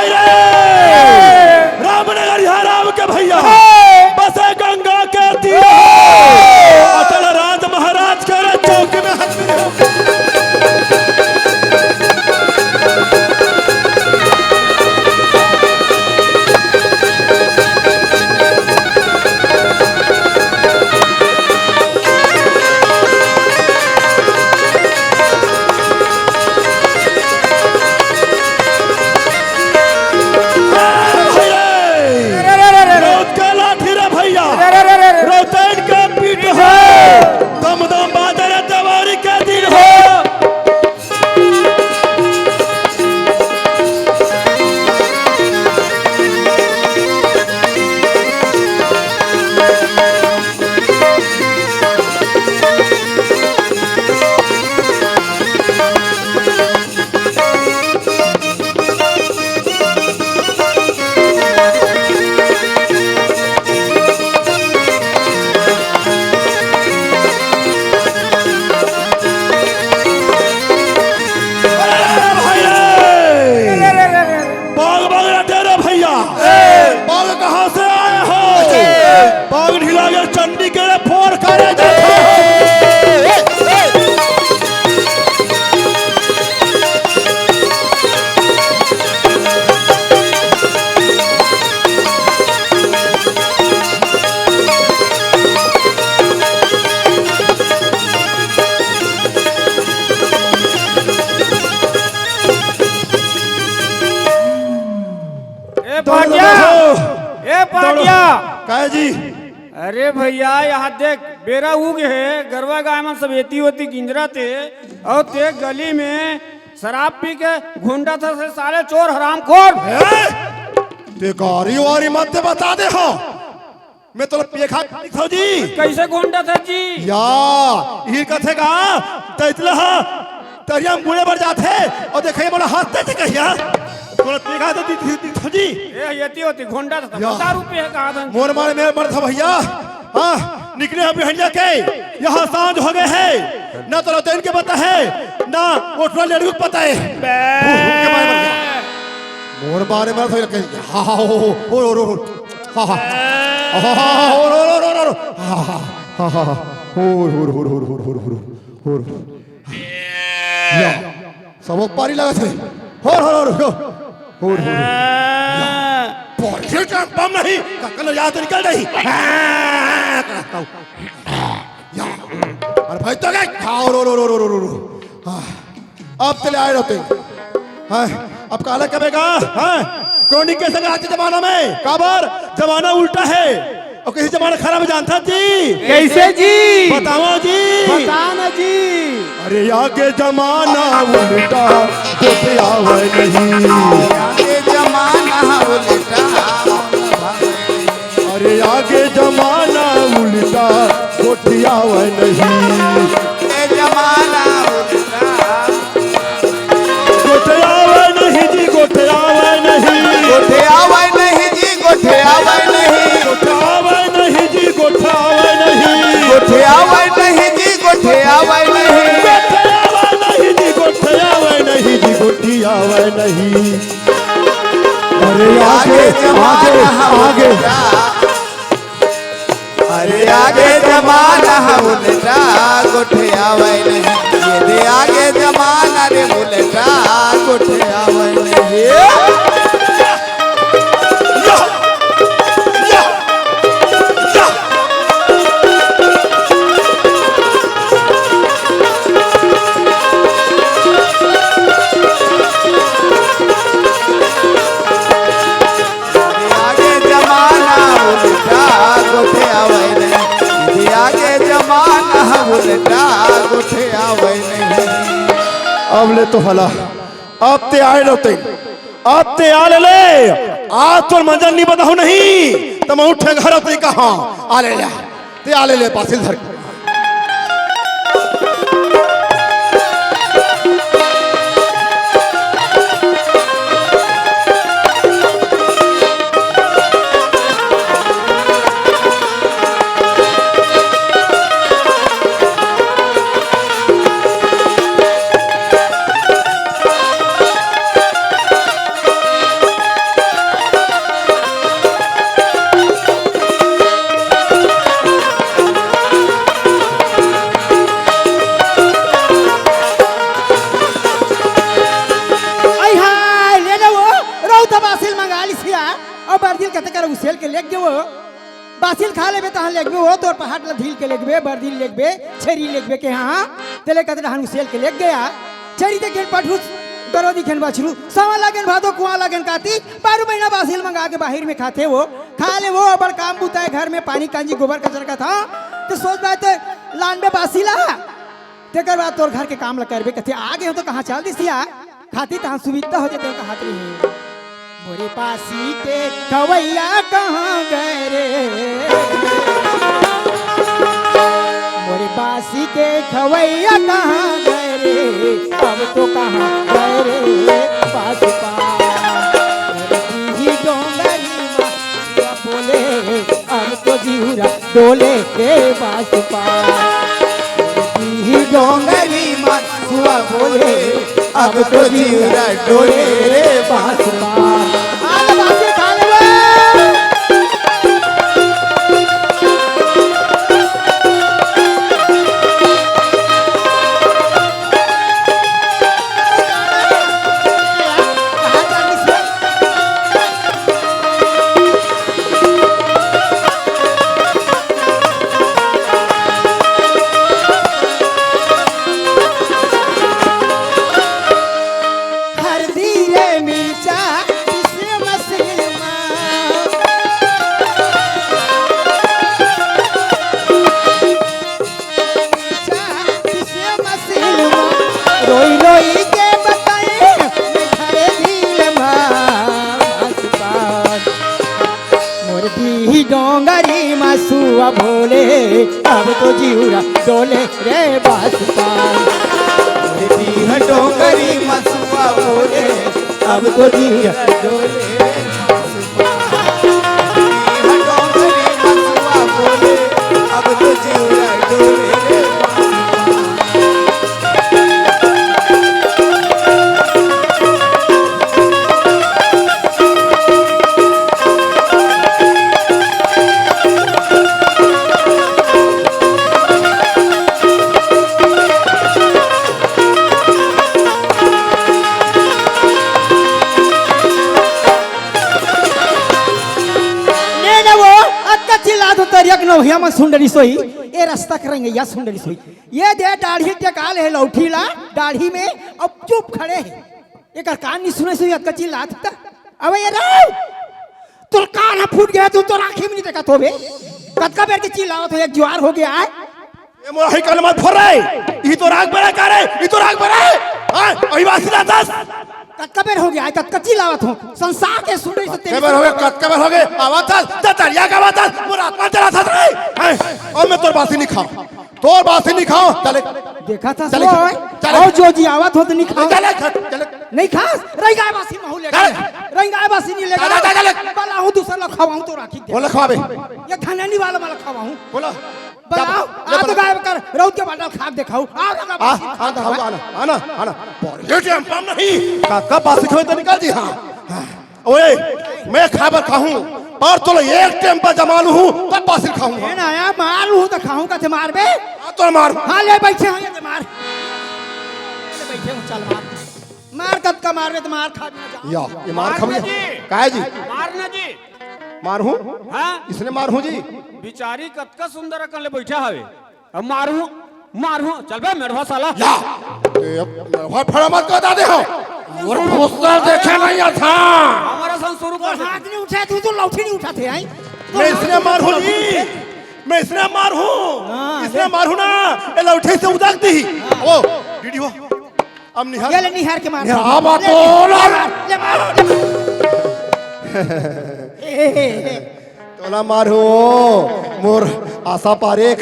भाई रे रामनगर यहाँ राम के भैया बसे गंगा के तीर अटल राज महाराज के चौक में जी। अरे भैया यहाँ देख बेरा उग है गरवा गाय में सब एती होती गिंजरा थे और ते गली में शराब पी के घुंडा था से साले चोर हरामखोर ते गारी वारी मत बता दे हो मैं तो पेखा था जी कैसे घुंडा था जी या ये कथे का तैतला तरिया मुड़े बढ़ जाते और देखे बड़ा हंसते थे कहिया थोड़ा पेखा तो थी जी ये येती होती घुंडा था 10 रुपए कहा था मोर मारे मेरे मर था भैया हाँ निकले हम बिहनिया के यहाँ सांझ हो गए हैं ना तो रतन के पता है ना ओटवा लड़की को पता है मोर बारे में तो लगे हा हा हो हा हा हा सब पारी लगा थे बम नहीं कल याद निकल रही अरे भाई तो खाओ रो अब चले आए रहते अब काला करेगा कौन कैसे आज के जमाना में काबर जमाना उल्टा है और किसी जमाना खराब जानता जी कैसे जी बताओ जी बताना जी अरे आगे जमाना उल्टा आवे नहीं आगे जमाना उल्टा अरे आगे जमाना उल्टा आवे नहीं जमाना उल्टा आवे नहीं जी आवे नहीं आवे नहीं जी आवे नहीं आवे नहीं जी आवे नहीं आवे नहीं जी आवे नहीं आवे नहीं जी गोठी आवे नहीं अरे आगे आगे अरे आगे जमाना उल्टा गोठे आवे नहीं ये दे आगे जमाना रे उल्टा गोठे आवे नहीं अब ले तो हला अब ते आए लोते अब ते आले ले आज तो मंजन नहीं बताऊं नहीं तो मैं उठे घर अपने कहा आले ले ते आले ले पासिल धर दिया और बर्दिल कहते कर उसेल के लेग गए वो बासिल खा लेबे तहां लेगबे वो तोर पहाड़ ला ढील के लेगबे बर्दिल लेगबे छेरी लेगबे के हां तेले कहते हन उसेल के लेग गया छेरी ते गेल पठुस करो दिखन बछरू सवा लगन भादो कुआ लगन काती 12 महीना बासिल मंगा के बाहर में खाते वो खा ले वो बड़ काम बुता है घर में पानी कांजी गोबर कचरा का था तो सोच बात लान में बासिला तेकर बाद तोर घर के काम ला करबे कहते आगे हो तो कहां चल दिसिया खाती तहां सुविधा हो जते का हाथ रही मोरे पासी के खवैया कहां गए रे मोरे पासी के खवैया कहां गए रे अब तो कहां गए रे पास जी डोंगरी मां बोले अब तो जीरा डोले के पास जी डोंगरी मां बोले अब तो जीरा डोले रे पास डोंगरी मासुआ भोले अब तो जीरा डोले रे बासुआ डोंगरी मसुआ बोले अब तो जीरा डोले डोंगरी मसुआ बोले अब तो जीरा डोले भैया मैं सुंदरी सोई ये रास्ता करेंगे या सुंदरी सोई ये दे दाढ़ी टेकाल है लौठी ला दाढ़ी में अब चुप खड़े है एक कान नहीं सुने सोई कच्ची लात था अब ये रे तुर कान फूट गया तू तो आंखें में नहीं देखा तो बे कतका बेर के चिल्लाओ तो एक जुआर हो गया है ये मोरा ही कल मत फोड़ रहे ई तो राग बड़ा करे ई तो राग बड़ा है हां ओही वासिला दस कतका बेर हो गया है कतका चिल्लावत हो संसार के सुंदरी से तेरे कबर हो गए कतका बेर हो गए आवाज ततरिया का आवाज मोरा आत्मा चला था रे और मैं तोर बासी नहीं खाऊं तोर बासी नहीं खाऊं चले देखा था चले, सो चले। और जो जी आवत हो तो नहीं खाओ चले चले नहीं खास रही गाय बासी महू ले रही गाय बासी नहीं ले बला हूं दूसरा ला खवाऊं तो राखी दे बोला खवाबे ये धननी वाला माला खवाऊं बोला बनाओ आ तो गाय कर रौद के बाटल खाक दिखाओ आओ लगा आ खाओ आना आना आना ये टाइम पाम नहीं का बासी खोए तो निकाल दी हां ओए मैं खाबर खाऊं और तो एक टाइम पर जमालू हूं तब बासी खाऊंगा है ना यार मार हूं तो खाऊं का थे मार बे तो मार हां ले बैठे हैं ये मार ले बैठे हूं चल मार मार कब का मार रे तो मार खा या ये मार खाऊंगा काहे जी मारना जी मार हूं हाँ इसने मार हूं जी बिचारी कतका सुंदर अकन ले बैठा हवे अब मारू चल बे मेरवा साला या मैं फड़ा मत बता दे हो और पोस्टर देखे नहीं था हमारा सन शुरू कर हाथ नहीं उठाए तू तो लौठी नहीं उठाते हैं मैं इसने मार हूं जी मैं इसने मार हूं इसने मार हूं ना ये लौटे से उदाक दी ओ वीडियो अब निहार ये ले निहार के मार हां बात तो ले मार तोला मार हूं मोर आशा पारेख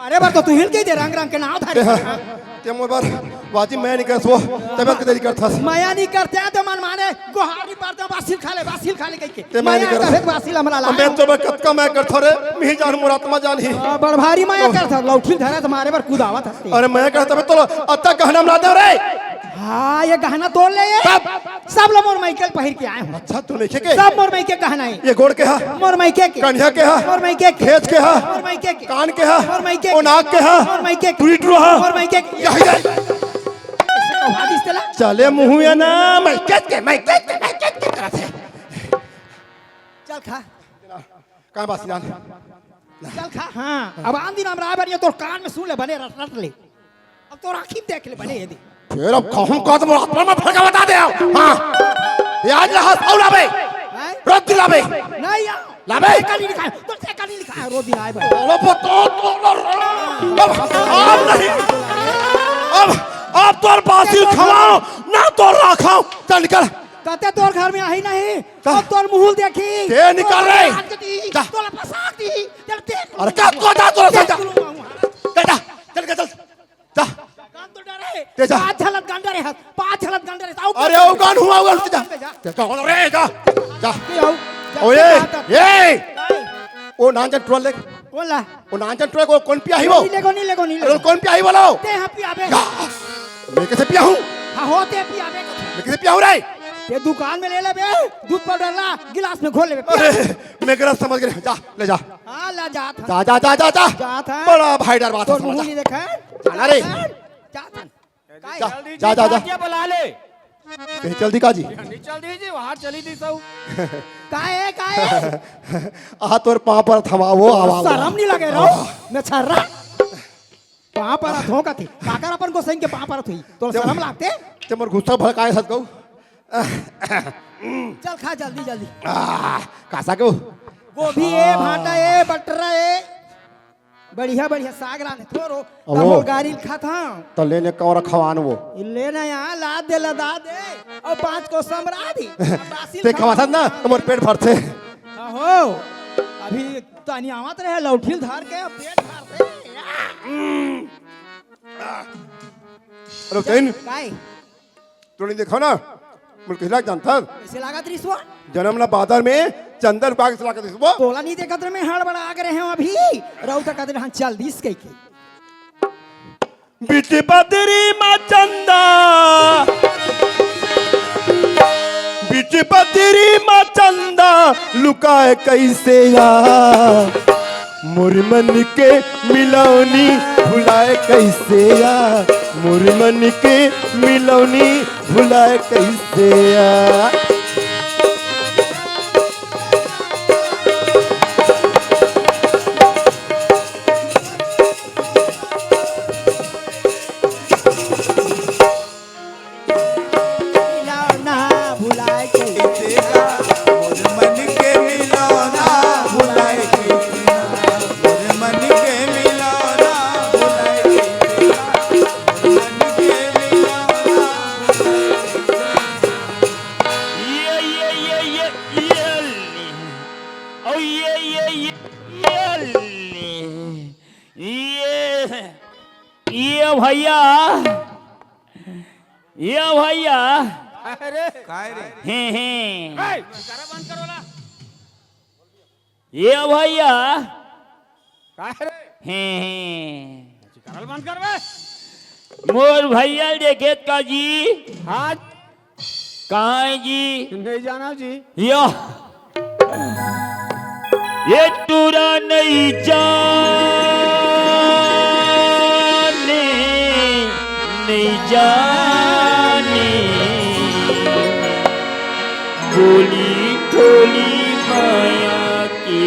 अरे बार तो तू हिल के दे रंग रंग के नाव धारे ते मोर बार वाजी मैं नहीं करसो तब के देरी करता माया नहीं करते हैं तो मन माने गोहारी पारते बासिल खा ले कह के ते मैं नहीं कर बासिल हमरा ला मैं तो कतका मैं करथो रे मिही जान मोर आत्मा जान ही बड़ भारी माया करता लौठी धरा तुम्हारे पर कूदावत हस्ती अरे मैं कहता तो अत्ता गहना ला दे रे हां ये गहना तोड़ ले ये सब लोग मोर माइकल पहिर के आए हूं अच्छा तू नहीं के सब मोर माइके गहना है ये गोड़ के हा मोर माइके के कन्या के हा मोर माइके के खेत के हा मोर माइके के कान के हा मोर माइके ओ नाक के हा मोर माइके के टूटरो हा मोर माइके के यही दे वादिस तेला चले मुँह या ना मैं करत है चल खा कहाँ बासी जान चल खा हाँ अब आंधी नाम रहा बनिया तोर कान में सुन ले बने रट रट ले अब तोर आँखी में देख ले बने यदि फिर अब कहूँ का तो अपना में फड़का बता दे हाँ याद रहा और लाबे हैं? रोज दिलाबे नहीं यार लाबे कली लिखा है तो से कली लिखा है रोज दिन आए बने चलो अब नहीं अब तोर बासी खवाओ ना तोर राखाओ चल निकल कहते तोर घर में आई नहीं अब तोर मुंह देखी ते निकल रे जा तोला फसाक दी चल देख अरे क्या को जा तोरा जा जा चल के चल जा कान तो डरे ते जा। पांच हलत गंडा रे हाथ पांच हलत गंडा रे अरे ओ गान हुआ हुआ जा जा कौन रे जा जा ओए ए ओ नांजन ट्रोल ले कौन ला ओ नांजन ट्रोल को कौन पिया ही वो नहीं ले अरे कौन पिया ही बोलो ते हां पियाबे मैं कैसे पिया हूं हां होते पियाबे मैं कैसे पिया हूं रे ते दुकान में ले ले बे दूध पाउडर ला गिलास में घोल ले बे अरे मैं गलत समझ गया जा ले जा हां ला जा था जा जा जा जा जा जा था बड़ा भाई डर बात तोर समझ मुंह नहीं देखा जाना रे जा था जा जा जा जा क्या बुला ले कहीं जल्दी का जी चल दीजिए वहाँ चली थी सब काहे आ तोर पाँव पर थमावो आवाज शर्म नहीं लगे रो मैं छर्रा पाँव पर धोखा थी काकर अपन को सही के पाँव पर थी तो शर्म लागते ते मोर गुस्सा भड़काए सत कहू चल खा जल्दी जल्दी कासा को गोभी ए भाटा ए बटरा ए बढ़िया बढ़िया साग राने थोरो अबो। तब वो गाड़ी खाता तो लेने कौन खवान वो लेना यहाँ ला दे लदा दे और 5 को समरा दी ते खवासा ना तो मोर पेट भरते हो अभी तानी आवत रहे लौठिल धार के पेट भरते अरे कहीं काय तूने देखो ना मुझे किसी जानता ऐसे लागत रिसवा जन्म ना बादर में चंदन रुपया के सलाह कर वो तोला नहीं देखत रहे मैं हड़बड़ा आ गए हैं अभी रहू तक कहते हम चल दिस कह के बिटी बदरी मा चंदा बिटी बदरी मा चंदा लुकाए कैसे या मुरमन के मिलौनी भुलाए कैसे या मुरमन के मिलौनी भुलाए कैसे या ना भुलाए के मन के मिलौना भुलाए मन के मिलौना भुलाए मन के मिलौना ये भैया काय रे बंद करो ना ये भैया बंद कर मोर भैया देखे का जी हाथ कहाँ है जी नहीं जाना जी ये टूरा नहीं जाने नहीं जाने बोली ठोली माया के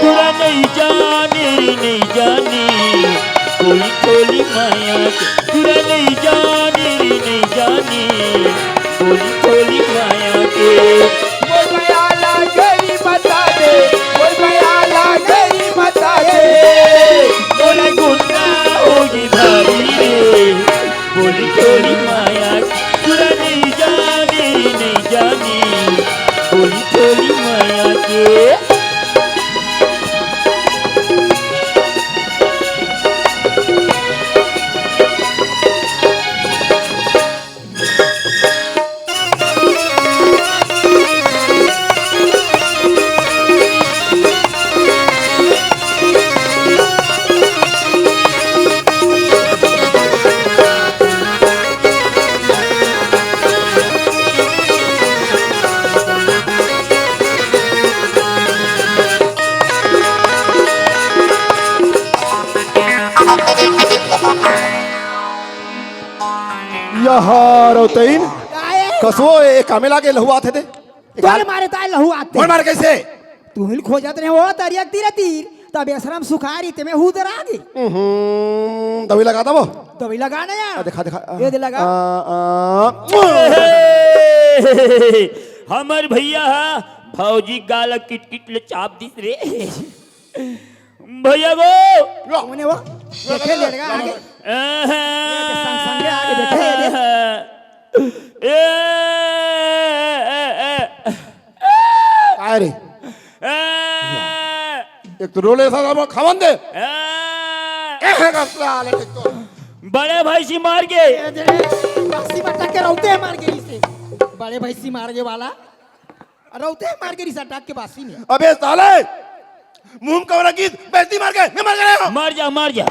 टूरा यार उतैन आए कसो ए कामे लागे लहू आते थे तोरे मारे ताय लहू आते मार मार कैसे तू हिल खोजत रहे हो तरियक तीर तीर तब बेशरम सुखारी ते में हुदर आ गई दवाई लगाता वो तो भी लगा ना यार दिखा दिखा ये दे लगा हमर भैया फौजी गाल किट किट ले चाप दिस रे भैया गो उन्हें वो देखे लड़का आगे संगे आगे देखे काय रे एक तो रोले सा खावन दे बड़े भाई सी मार के बासी बट्टा के रौते मार के इसे बड़े भैंसी मार के वाला रौते मार के रिसा टाक के बासी में अबे साले मुंह कवरा की बेइज्जती मार के नहीं मार के मर जा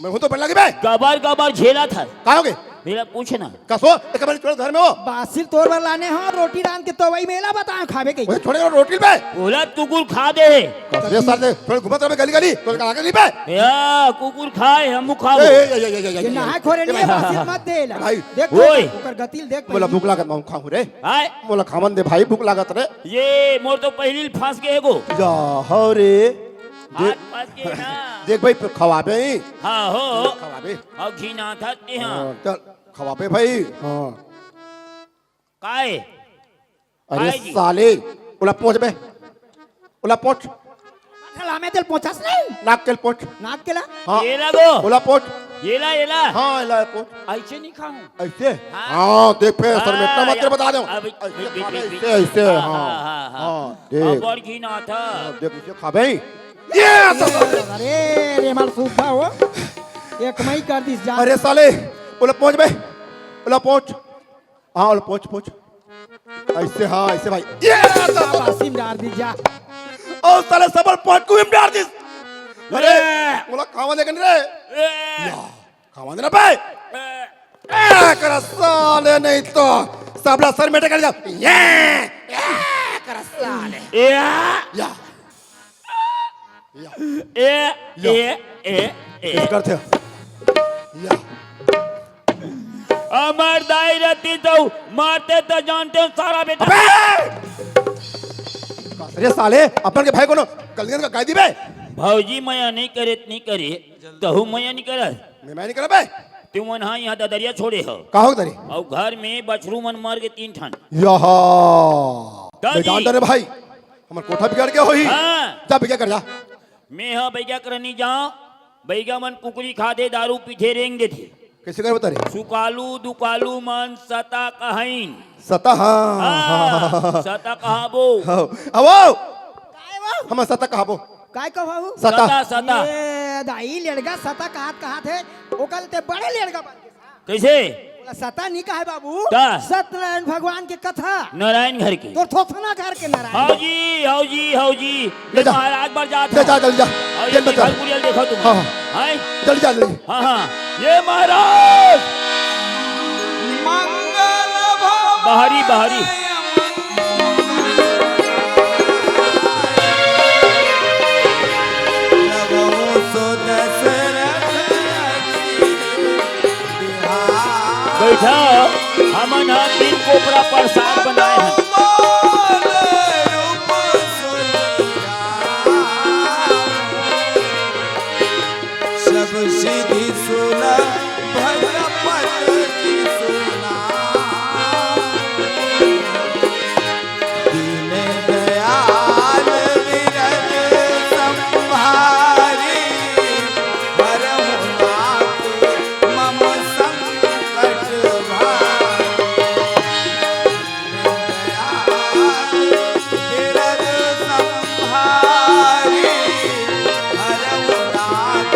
मैं हूं तो पड़ लगी बे गबार झेला था कहाँ हो गए मेरा पूछना कसो एक बार छोड़ घर में हो बासिल तोर बर लाने हो रोटी रान के तो वही मेला बता खावे के ओए छोड़े रोटी पे बोला कुकुर खा दे कसरे साल से थोड़े घुमत रहे गली गली तो आगे नहीं पे या कुकुर खाए हम खाओ ये नहा खोरे नहीं बासिल मत दे ला भाई, देख ओए। ओकर गतिल देख बोला भूख लागत मैं खाऊं रे आए बोला खावन दे भाई भूख लागत रे ये मोर तो पहली फंस गए गो जा हो रे हाथ फंस गए ना देख भाई खवाबे ही हाँ हो खवाबे और घी ना था ते हाँ चल खवाबे भाई हाँ काए अरे भाई जी। साले बोला पहुंच बे बोला पहुंच लामे तेल पहुंचास नहीं नाक के पहुंच नाक के ला हाँ ये लगो बोला पहुंच येला हाँ इला पहुंच ऐसे नहीं खाऊं ऐसे हाँ। हाँ देख फिर सर में इतना हाँ, मत बता दो अब- ऐसे ऐसे हाँ हाँ देख और घी ना था देख इसे खाबे ये अरे रे मार सूखा हो एक मई कर दिस जा अरे साले बोला पहुंच बे बोला पहुंच हाँ बोला पहुंच पहुंच ऐसे हाँ ऐसे भाई ये बासी में डाल दी जा और साले सबर पहुंच को इमदार दिस अरे बोला खावा देगन रे या खावा देना बे कर साले नहीं तो सबला सर में टेक जा ये कर साले या या ए करते या अमर दाई रहती तो मारते तो जानते हो सारा बेटा अरे साले अपन के भाई को कलगन का कायदी बे भौजी मया नहीं करे कहू मया नहीं करे मैं नहीं कर बे तुम मन हाँ यहाँ दरिया छोड़े हो का हो तरी और घर में बछरू मन मर के 3 ठन यहा दादी। मैं जान रे भाई हमर कोठा बिगड़ गया होई हाँ जा बिगड़ कर जा मैं हाँ बैगा करनी जाओ बैगा मन कुकरी खा दे दारू पीछे रेंग देते कैसे कर बता रे सुकालू दुकालू मन सता कहाइन सता हाँ सता कहाबो अब हम सता कहाबो काय कहू सता सता ये दाई लड़का सता कहात है ओकल ते बड़े लड़का बन के कैसे बोला सता नहीं कहे बाबू का? सत्यनारायण भगवान के कथा नारायण घर के तो थोथना घर के नारायण हौजी ले जा। महाराज बार जाता जा जा जल्दी जा और जेल ये में जा गुड़ियल देखो तुम हाँ, हैं जल्दी जा जल्दी हाँ हाँ ये महाराज बाहरी बैठा हमन हा 3 कोपरा प्रसाद बनाए हैं सब सीधी सुना भगपत की सुना दीन दयाल विरज संभारी भरमुनाथ मम संकट भारी विरज संभारी भरमुनाथ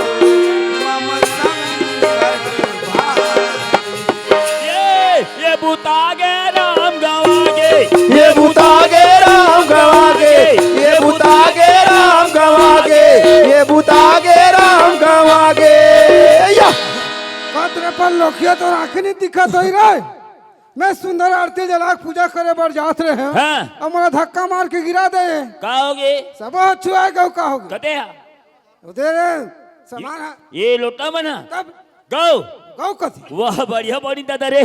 मम संकट भारी ये बुता गे राम गवागे ये बुता गे राम गवागे ये बुता गे राम गवागे ये बुता गे राम गवागे या कतरे पर लोखिया तो आंखें नहीं दिखत होई रे मैं सुंदर आरती जला के पूजा करे बर जात रहे हैं हाँ। अब मला धक्का मार के गिरा दे का होगे सब छुआ गौ का होगा कते उधर सामान है। ये लोटा बना तब गौ कहू कथी वह बढ़िया बनी दादा रे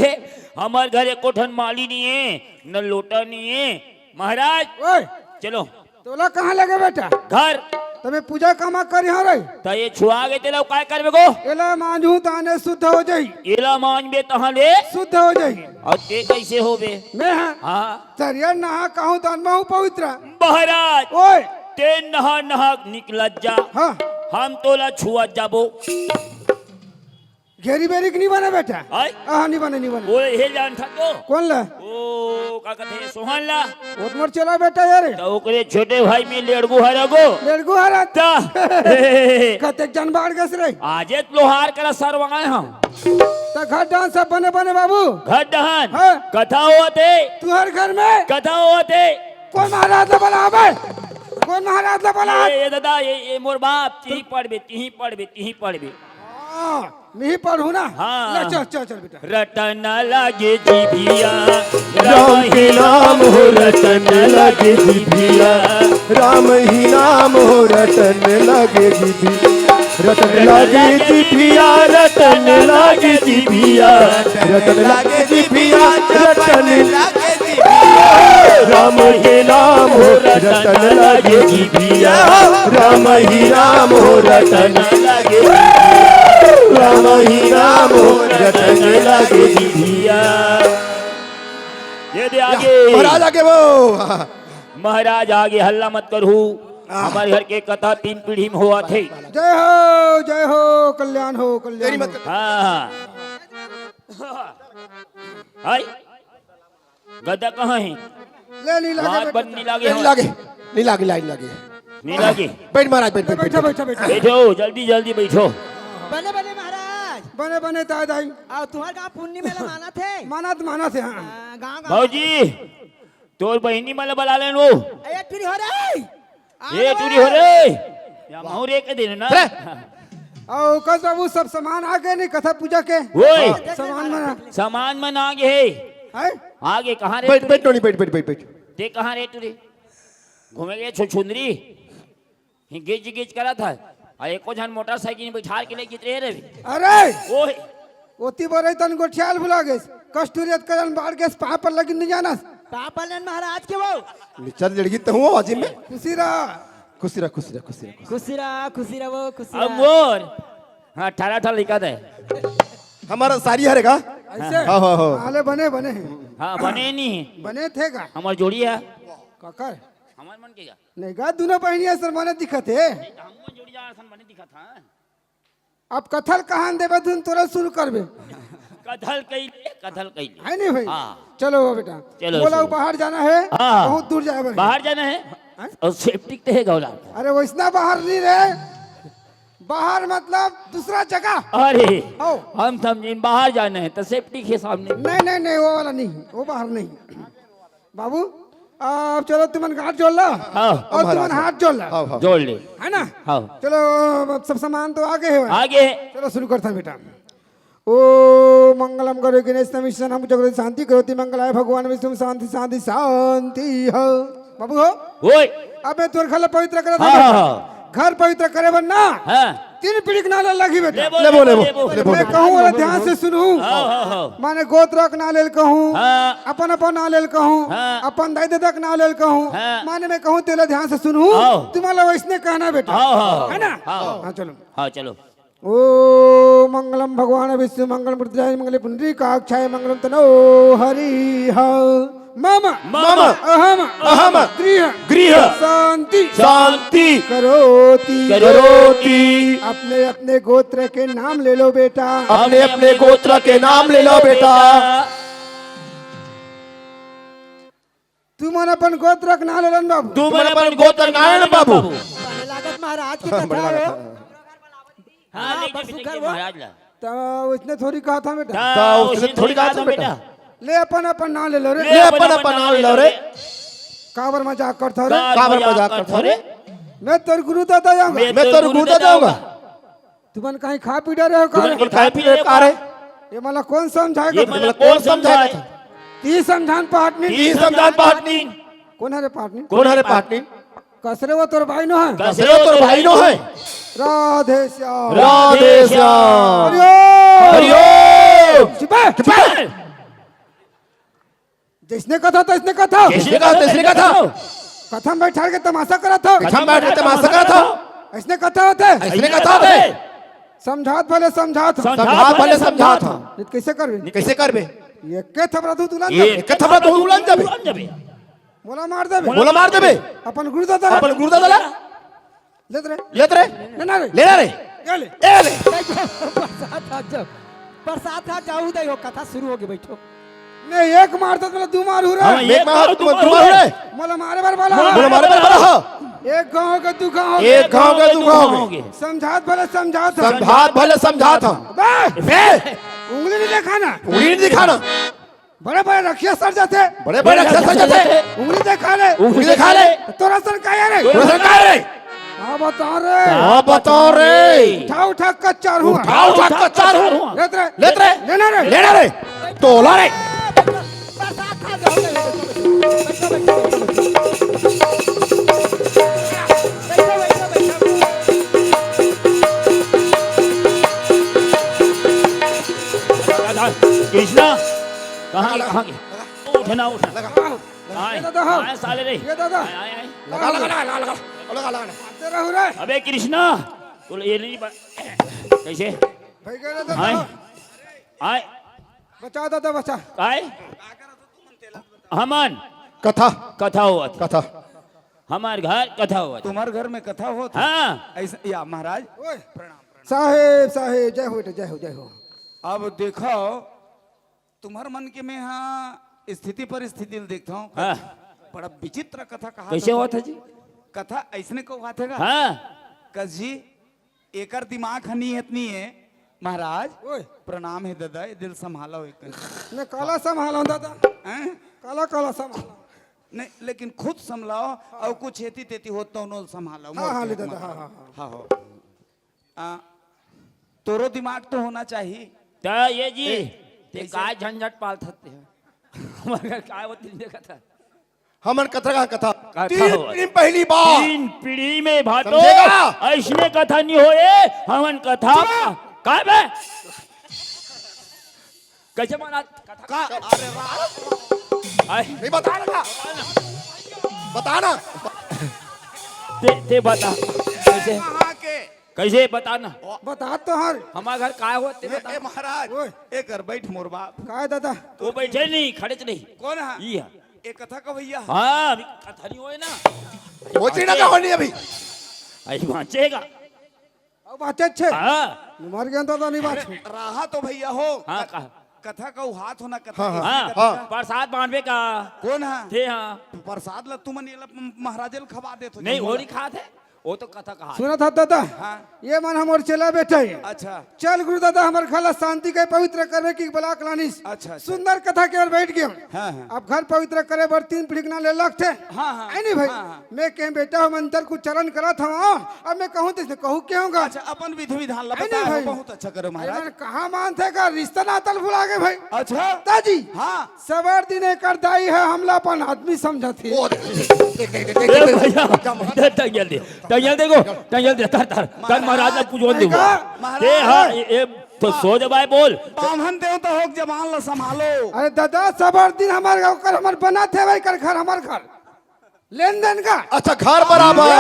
हमार घर एको ठन माली नहीं है न लोटा नहीं है महाराज ओए चलो तोला कहाँ लगे बेटा घर तमे पूजा कमा कर यहाँ रही तो ये छुआ गए तेला काय करबे गो एला मांझू ताने शुद्ध हो जाई एला मान बे तहां ले शुद्ध हो जाई और ते कैसे होबे मैं हाँ हाँ चरिया नहा कहूँ तान मैं हूँ पवित्र महाराज ओए ते नहा नहा निकल जा हाँ हम तोला छुआ जाबो घेरी बेरी की नहीं बने बेटा आय नहीं बने नहीं बने वो हे जान था तो कौन ला ओ का कहते सोहन ला ओतमर चला बेटा यार तो ओकरे छोटे भाई में लेड़गू हरगो लड़को हरा ता कतेक जन बाढ़ गस रही आजे लोहार करा सरवाए हम तो घर डांस सब बने बने बाबू घर दहन हाँ। कथा होते तुहर घर में कथा होते कौन महाराज ला बोला बे कौन महाराज ला बोला ये दादा ये मोर बाप ती पढ़बे नहीं पढ़ू ना हाँ। ले चल चल चल बेटा रटन लागे जीभिया राम के नाम हो रटन लगे जीभिया राम ही नाम हो रटन लगे जीभिया रटन लगे जीभिया रटन लगे जीभिया रटन लगे जीभिया रटन राम के नाम हो रटन लगे जीभिया राम ही नाम हो रटन लगे राम ही नाम हो रटन लगे जीभिया ये दे आगे महाराज आगे वो महाराज आगे हल्ला मत करू हमारे घर के कथा 3 पीढ़ी में हुआ थे जय हो कल्याण हो तेरी कल्याण मत हो। हाँ हाय गदा कहाँ है ले नहीं लगे वहाँ बेटा पर नहीं लागे नहीं लागे नहीं लागे लाइन लागे नहीं लागे बैठ महाराज बैठ बैठ बैठो बैठ बैठो बैठो बैठो जल्दी जल्दी बैठो बने बने महाराज बने बने ताई दाई और तुम्हारे गाँव पुण्य मेला माना थे माना थे हाँ गाँव गाँव भाजी तोर बहनी मला बला लेन वो अरे चुरी हो रही ये चोरी हो रे या माहौर एक दिन ना और कल बाबू सब सामान आ गए नहीं कथा पूजा के ओए सामान मना सामान मन आगे है है आगे कहाँ रे बैठ बैठ नहीं बैठ बैठ बैठ बैठ ते कहाँ रे तुरे घूमे गए छुछुंदरी गिज गिज करा था और एको जन मोटरसाइकिल में बैठा के ले गिरे रे अरे ओए ओती बोरे तन को ख्याल भुला गए कस्तूरियत करन बाढ़ के पा पर लगी नहीं जाना पापा महाराज के वो चल लड़की तो हुआ अजीम में खुशी रहा खुशी रह खुशी रह खुशी रह खुशी रहो खुशी अब मोर हाँ 18 लिखा था हमारा सारी हरेगा ऐसे हाँ हाँ हाँ आले बने बने हाँ बने नहीं बने थे का हमार जोड़ी है काकर हमार मन के नहीं गा दोनों बहनिया सर मने दिखत है हम जोड़ी जा सन बने दिखा था अब कथल कहान देबे तुम तुरंत शुरू करबे कथल कई है नहीं भाई हाँ। चलो बेटा चलो, बोला चलो। बाहर जाना है हाँ। बहुत दूर जाए बने। बाहर जाना है और सेफ्टी तो है गौला अरे वो इतना बाहर नहीं रहे बाहर मतलब दूसरा जगह अरे ओ हम समझे बाहर जाना है तो सेफ्टी के सामने नहीं वो वाला नहीं वो बाहर नहीं बाबू अब चलो तुमन हाथ जोड़ लो हाँ और तुमन हाथ जोड़ लो हाँ हाँ जोड़ ले है ना हाँ चलो अब सब सामान तो आगे है आगे है चलो शुरू करता हूं बेटा ओ मंगलम करो गणेश नमिशन हम जगत शांति करोति मंगलाय भगवान विष्णु शांति शांति शांति हो बाबू हो ओए अबे तोर घर पवित्र करे हाँ हाँ घर पवित्र करे बनना हाँ 3 पीढ़ी के नाले लगी बेटा ले बोल ले बोल मैं कहूँ वाला ध्यान से सुनू हाँ माने गोत्रक नालेल कहूँ हाँ अपन अपन नालेल कहूँ हाँ। अपन दाई दादा नालेल कहूँ हाँ। माने मैं कहूँ तेरा ध्यान से सुनू हाँ। तुम्हारा वैसने कहना बेटा हाँ है ना हाँ हाँ चलो हाँ चलो ओ मंगलम भगवान विष्णु मंगलम पृथ्वी मंगल पुंडरीकाक्षाय मंगलम तनो हरि हा मम मम अहम अहम गृह गृह शांति शांति करोति करोति अपने अपने गोत्र के नाम ले लो बेटा अपने अपने गोत्र के नाम ले लो बेटा तुम अपन गोत्र के नाम ले लो बाबू तू तुम्हारा अपन गोत्र नारायण बाबू बने लागत महाराज की कथा है हाँ ले जा बेटे के महाराज ला तो उसने थोड़ी कहा था बेटा तो उसने थोड़ी कहा था बेटा ले अपन अपन नाम ले लो रे ले अपन अपन नाम ले लो रे काबर मजाक करता रे काबर मजाक करता रे मैं तेरे गुरु दादा जाऊंगा मैं तो गुरुदा जाऊंगा तुमन कहीं खा पी डरे हो का कुछ खाए पी रहे का रे ये मला कौन समझाएगा ये तुमने? मला कौन समझाएगा ती समझान पाटनी ई समझान पाटनी कौन है रे पाटनी कौन है रे पाटनी कसरे वो तोर भाई नो है कसरे तो भाई नो है राधे श्याम राधे श्याम हरिओम हरिओम चुप है, चुप है। जिसने कथा था इसने कथा किसने कहा था? इसने कहा था। कथा में बैठा के तमाशा करा था कथम बैठ के तमाशा करा था। इसने कथा होते इसने कहा था। समझात भले समझात समझा भले समझा था। नित कैसे करबे कैसे करबे? ये के थबरा तू तुलन ये एक थपड़ा तो उलन जाबे। जबे मोला मार देबे बोला मार देबे। अपन गुरुदादा अपन गुरुदादा लेत रे लेत रे ना रे लेना रे ये ले ए ले। बरसात आ जाओ, बरसात आ जाओ, दे हो कथा शुरू हो गई, बैठो। नहीं एक मार तो मतलब दू मार हो रहा हाँ, एक मार तुम रे। मोला मारे बार वाला बोला मारे बड़ा हा। एक गांव का दू गांव एक गांव का तू गांव में। समझात भले समझात समझा भले समझा था। बे उंगली नहीं दिखाना उंगली दिखाना। बड़े बड़े रखिया सर जाते बड़े बड़े अक्षर से जाते। उंगली दिखा ले उंगली दिखा ले। तोरा सर का यार तोरा सरकार रे। हाँ बता रे हाँ बताओ रे। उठा उठा कच्चा हुआ उठा उठा कच्चा रू। लेत रे लेत रे लेना रे लेना रे तोला रे। बरसात आ जाओ, बैठो, बैठो, बैठो, बैठो, बैठो, बैठो। कृष्णा कहाँ कहाँ उठना उठना आए दादा, हाँ। आए साले रे ये दादा। आए, आए, आए। लगा लगा लगा लगा लगा लगा। आते रहू रे अबे कृष्णा तो ये नहीं कैसे भाई कह रहे आए दादा आए बचा दादा बचा आए हमन कथा कथा हुआ था कथा। हमारे घर कथा हुआ था तुम्हारे घर में कथा हो हाँ ऐसा या महाराज ओए साहेब साहेब जय हो बेटा जय हो जय हो अब देखो तुम्हारे मन के मैं यहाँ स्थिति परिस्थिति देखता हूँ हाँ बड़ा विचित्र कथा कहा कैसे हुआ था जी कथा ऐसने को हुआ था हाँ कस जी एकर दिमाग हनी इतनी है महाराज ओए प्रणाम है दादा ये दिल संभालो एक मैं काला संभाला दादा हैं? काला काला संभाला नहीं लेकिन खुद संभलाओ और कुछ हेती तेती हो तो उन्होंने संभालो हाँ हाँ ले दादा हाँ हाँ हाँ हाँ हो तोरो दिमाग तो होना चाहिए तो ये जी ते काय झंझट पाल थते हैं हमारे काय होती नहीं देखा था हमन कथा का कथा कथा तीन हुआ। पीढ़ी पहली बार। तीन पीढ़ी में भातो समझेगा? ऐसने कथा नहीं होए हमन कथा काय बे कैसे माना कथा आए नहीं बता लगा बताना। ते बता कैसे कहाँ के कैसे बताना बता तो हर हमारे घर काय होते बता ए महाराज ओए। एक घर बैठ मोर बाप काय दादा वो बैठे नहीं खड़े नहीं कौन है ये है। एक कथा का भैया हाँ अभी कथा नहीं होए ना पहुंची ना कहानी अभी। आई पहुंचेगा अब बातें अच्छे हाँ मर गया दादा नहीं बात रहा तो भैया हो हाँ कहा कथा का हाथ होना कथा हाँ, कैसे हाँ कथा का? प्रसाद बांधवे का कौन है थे हाँ प्रसाद ला तुमन ये ला महाराज ला खवा दे तो नहीं वो नहीं खाते वो तो कथा कहा सुना था दादा हाँ ये मन हमारे चला बैठा है अच्छा चल गुरु दादा हमारे खाला शांति के पवित्र करने की बला कलानिस अच्छा। सुंदर कथा केवल बैठ गया हाँ, हाँ। अब घर पवित्र करे बर 3 पीढ़ी ना ले लग थे हाँ, हाँ। है नहीं भाई हाँ, हाँ। मैं कहीं बेटा हूँ मंत्र को चरण करा था वहाँ अब मैं कहूँ तो कहूँ क्या होगा अच्छा अपन विधि विधान ला है बताया नहीं हो, भाई? बहुत अच्छा करो महाराज कहाँ मानते का रिश्ता नातल भुला गए भाई अच्छा ताजी हाँ सवार दिन एक दाई है हमला अपन आदमी समझा थी ओ, देख, देख, देख, देख, देख, देख, टंगल दे देखो टंगल दे तर महाराज ने पूछो दे महाराज। ते हाँ ये तो सो जबाए बोल बामन देव तो होक जवान ला संभालो अरे दादा सवार दिन हमारे गाँव कर हमारे बना थे भाई कर घर हमारे घर लेन देन का अच्छा घर बराबर।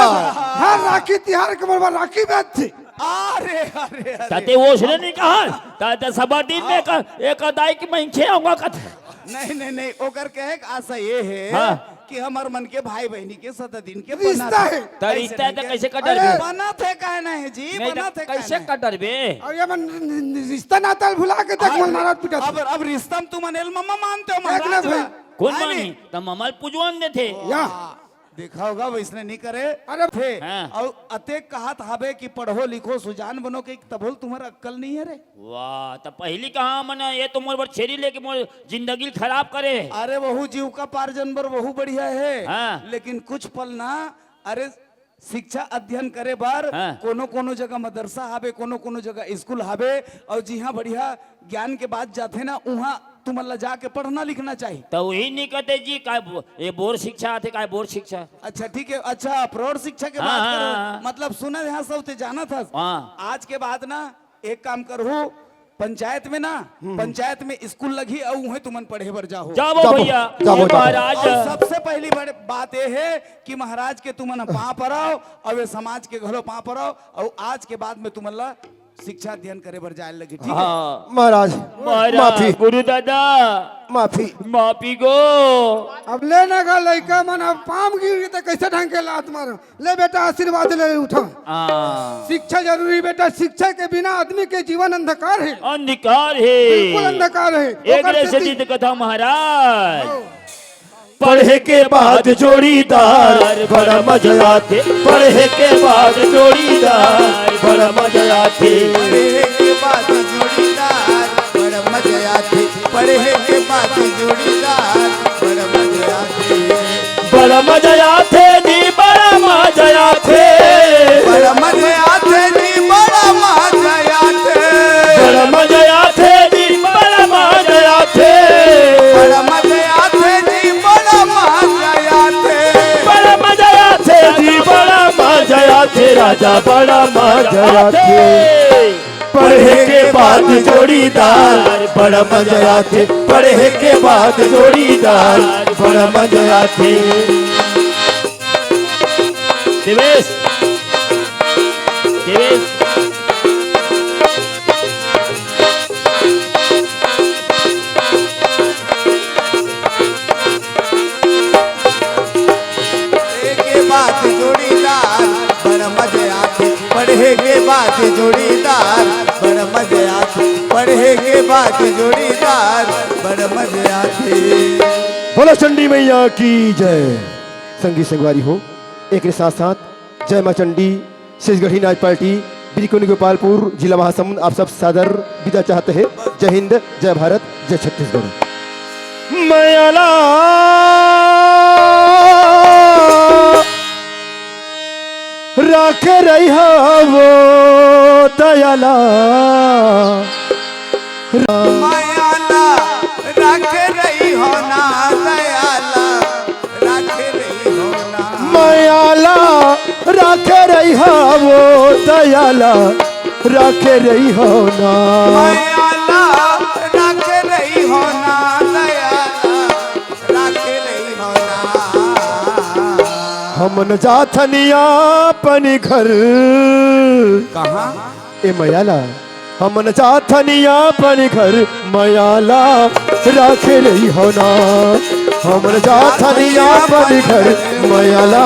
हर राखी तिहार के बराबर राखी बेच थी अरे अरे अरे ताते वो उसने नहीं कहा ताते सबर दिन में एक अदाई की मैं खे आऊंगा कथा नहीं नहीं नहीं ओकर कहे के आशा ये है हाँ। कि हमार मन के भाई बहनी के 7 दिन के रिश्ता है। तो रिश्ता है तो कैसे कटर अरे, बे बना थे कहना है जी नहीं बना तो थे कैसे कहना है। कटर बे और ये मन रिश्ता नाता भुला के तक मन महाराज पिटा अब रिश्ता में तुम अनिल मम्मा मानते हो देख ले महाराज भाई। कौन है मानी नहीं? तो ममल पुजवान दे थे या देखा होगा वैसने नहीं करे अरे थे हाँ। और अतेक कहत हबे कि पढ़ो लिखो सुजान बनो के तबोल तुम्हारा अक्कल नहीं है रे वाह तो पहली कहा मना ये तो मोर छेरी लेके मोर जिंदगी खराब करे अरे वहू जीव का पार्जन बर वहू बढ़िया है हाँ। लेकिन कुछ पल ना अरे शिक्षा अध्ययन करे बार हाँ। कोनो कोनो जगह मदरसा हावे कोनो कोनो जगह स्कूल हावे और जिहाँ बढ़िया ज्ञान के बाद जाते ना वहाँ तुम्हारा जाके पढ़ना लिखना चाहिए तो वही नहीं कहते जी काय ये बोर्ड शिक्षा आते काय बोर्ड शिक्षा अच्छा ठीक है अच्छा प्रौढ़ शिक्षा के हाँ, बात हाँ, करो हाँ। मतलब सुना यहाँ सब ते जाना था हाँ। आज के बाद ना एक काम करो पंचायत में ना, पंचायत में स्कूल लगी और वहीं तुमन पढ़े बर जाओ। जाओ जाबो, भैया जाबो, ये जाबो। महाराज और सबसे पहली बात यह है कि महाराज के तुमन पाँव पड़ाओ और वे समाज के घरों पाँव पड़ाओ और आज के बाद में तुमन ला शिक्षा अध्ययन करे बर जाए लगी, ठीक है? हाँ महाराज महाराज माफी गुरु दादा माफी माफी गो अब ले ना गा लड़का मन, अब पाम गिर गई तो कैसे ढंग के लात मारो। ले बेटा आशीर्वाद ले उठो। हाँ शिक्षा जरूरी बेटा, शिक्षा के बिना आदमी के जीवन अंधकार है, अंधकार है बिल्कुल अंधकार है। एक ओकर से सेती- जीत कथा महाराज पढ़े के बाद जोड़ीदार बड़ा मजा आते, पढ़े के बाद जोड़ीदार बड़ा मजा आते। पढ़े के बाद जोड़ीदार बड़ा मजा आते, पढ़े के बाद जोड़ीदार बड़ा मजा आते, बड़ा मजा आते नी बड़ा मजा आते, बड़ा मजा आते जी बड़ा मजा आते, बड़ा मजा आते नी बड़ा मजा आते, बड़ा मजा आते जी बड़ा मजा आते, बड़ा मजा आते जी बड़ा मजा आते, राजा बड़ा मजा आते। पढ़े के बाद जोड़ीदार बड़ा मजा आते, पढ़े के बाद जोड़ीदार बड़ा मजा आते। देवेश देवेश पढ़े के बाद जोड़ीदार बड़ा मजा आते, पढ़े के बाद जोड़ीदार बड़ा मजा आते, पढ़े के बाद जोड़ीदार बड़ा मजा आते। बोलो चंडी मैया की जय। संगीत संगवारी हो एक के साथ साथ जय मां चंडी शेषगढ़ी नाच पार्टी बिरकुनी गोपालपुर जिला महासमुंद आप सब सादर विदा चाहते हैं। जय हिंद, जय भारत, जय छत्तीसगढ़। मयाला राख रही हो वो दयाला, मायाला रख रही हो ना दयाला, रख रही हो ना, मयाला राख रही हो वो दयाला, राख रही हो ना। मायाला रख रही हो ना दयाला, रख रही हो ना। हमन जाथनिया अपनी घर कहाँ? ए मयाला, हमन जाथनिया अपनी घर, मयाला राख रही हो ना। हमन जाथनिया अपनी घर, मयाला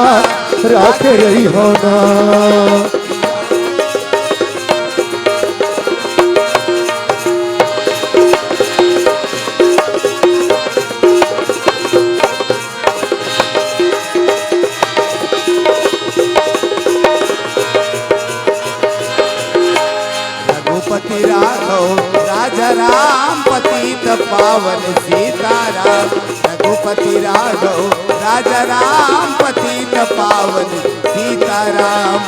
राख रही हो ना। रघुपति राघव राजा राम पतित पावन सीताराम, रघुपति राघव राजा राम पतित पावन सीताराम,